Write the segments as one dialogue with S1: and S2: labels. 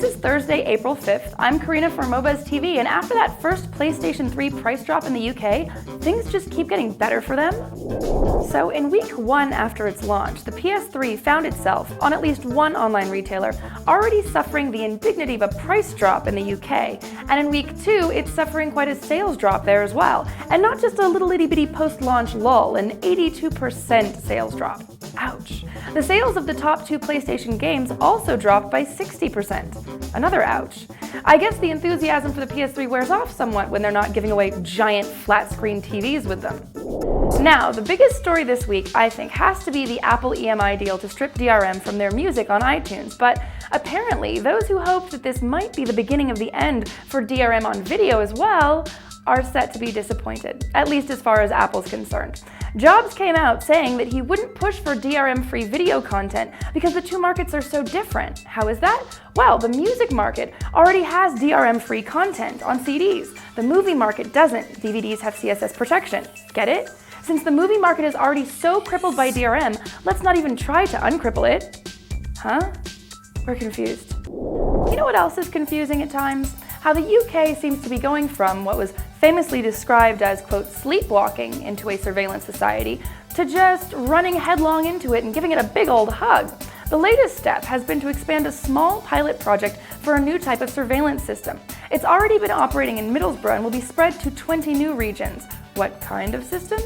S1: This is Thursday, April 5th. I'm Karina for Mobuzz TV, and after that first PlayStation 3 price drop in the UK, things just keep getting better for them. So in week 1 after its launch, the PS3 found itself, on at least one online retailer, already suffering the indignity of a price drop in the UK. And in week 2, it's suffering quite a sales drop there as well. And not just a little itty-bitty post-launch lull, an 82% sales drop. Ouch. The sales of the top 2 PlayStation games also dropped by 60%. Another ouch. I guess the enthusiasm for the PS3 wears off somewhat when they're not giving away giant flat-screen TVs with them. Now, the biggest story this week, I think, has to be the Apple EMI deal to strip DRM from their music on iTunes, but apparently those who hoped that this might be the beginning of the end for DRM on video as well are set to be disappointed, at least as far as Apple's concerned. Jobs came out saying that he wouldn't push for DRM-free video content because the two markets are so different. How is that? Well, the music market already has DRM-free content on CDs. The movie market doesn't. DVDs have CSS protection. Get it? Since the movie market is already so crippled by DRM, let's not even try to uncripple it. Huh? We're confused. You know what else is confusing at times? How the UK seems to be going from what was famously described as, quote, sleepwalking into a surveillance society to just running headlong into it and giving it a big old hug. The latest step has been to expand a small pilot project for a new type of surveillance system. It's already been operating in Middlesbrough and will be spread to 20 new regions. What kind of system?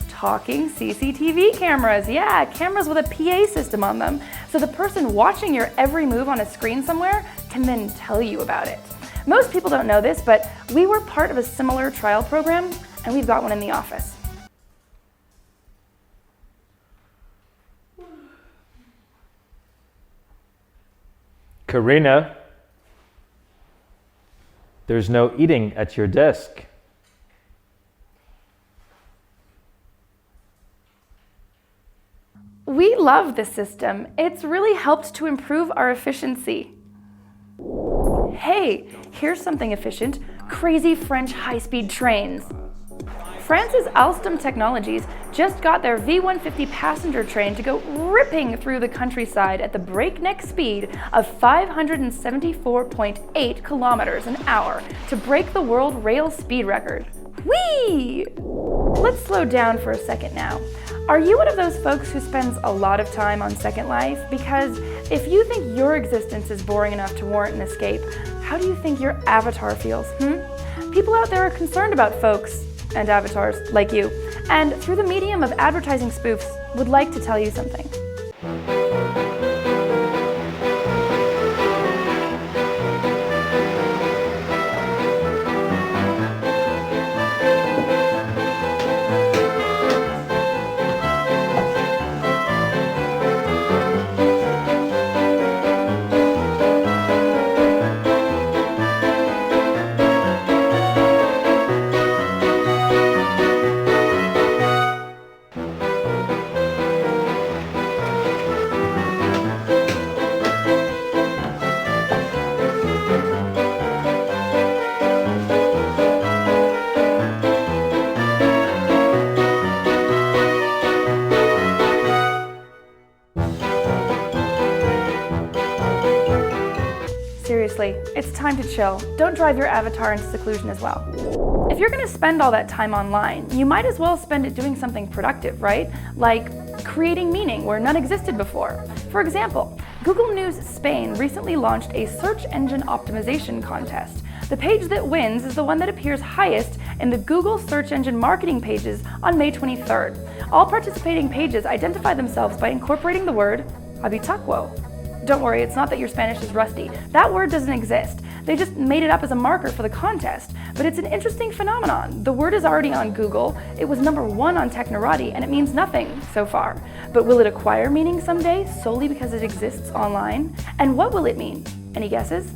S1: Talking CCTV cameras. Yeah, cameras with a PA system on them. So the person watching your every move on a screen somewhere can then tell you about it. Most people don't know this, but we were part of a similar trial program, and we've got one in the office.
S2: Karina, there's no eating at your desk.
S1: We love this system. It's really helped to improve our efficiency. Hey, here's something efficient. Crazy French high-speed trains. France's Alstom Technologies just got their V150 passenger train to go ripping through the countryside at the breakneck speed of 574.8 kilometers an hour to break the world rail speed record. Whee! Let's slow down for a second now. Are you one of those folks who spends a lot of time on Second Life? Because if you think your existence is boring enough to warrant an escape, how do you think your avatar feels? People out there are concerned about folks and avatars like you, and through the medium of advertising spoofs, would like to tell you something. Seriously, it's time to chill. Don't drive your avatar into seclusion as well. If you're going to spend all that time online, you might as well spend it doing something productive, right? Like creating meaning where none existed before. For example, Google News Spain recently launched a search engine optimization contest. The page that wins is the one that appears highest in the Google search engine marketing pages on May 23rd. All participating pages identify themselves by incorporating the word Habitaquo. Don't worry, it's not that your Spanish is rusty. That word doesn't exist. They just made it up as a marker for the contest. But it's an interesting phenomenon. The word is already on Google, it was #1 on Technorati, and it means nothing so far. But will it acquire meaning someday solely because it exists online? And what will it mean? Any guesses?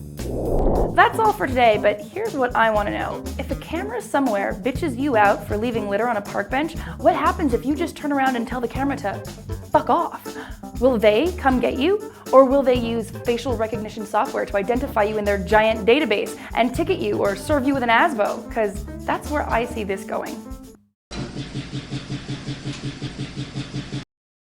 S1: That's all for today, but here's what I want to know. If a camera somewhere bitches you out for leaving litter on a park bench, what happens if you just turn around and tell the camera to fuck off? Will they come get you? Or will they use facial recognition software to identify you in their giant database and ticket you or serve you with an ASBO? Because that's where I see this going.